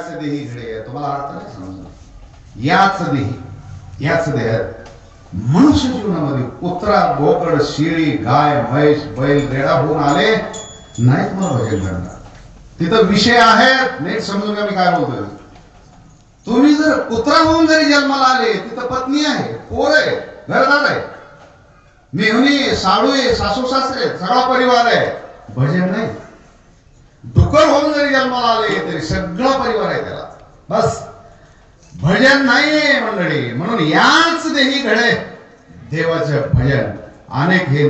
याच देही घडे. तुम्हाला अर्थ नाही समजलं. याच देहात मनुष्य जीवनामध्ये कुत्रा, बोकड, शेळी, गाय, म्हैस, बैल, रेडा होऊन आले नाही तुम्हाला भजन करणार. तिथं विषय आहे. नीट समजून घ्या मी काय बोलतोय. तुम्ही जर कुत्रा होऊन जरी जन्माला आले, तिथं पत्नी आहे, पोर आहे, घरदार आहे, मेहुणी, साडू आहे, सासू सासरे, सगळा परिवार आहे, भजन नाही. डुकर होऊन जरी जन्माला आले तरी सगळा परिवार आहे त्याला, बस भजन नाही मंडळी. म्हणून याच देही घडे देवाचं भजन. अनेक हे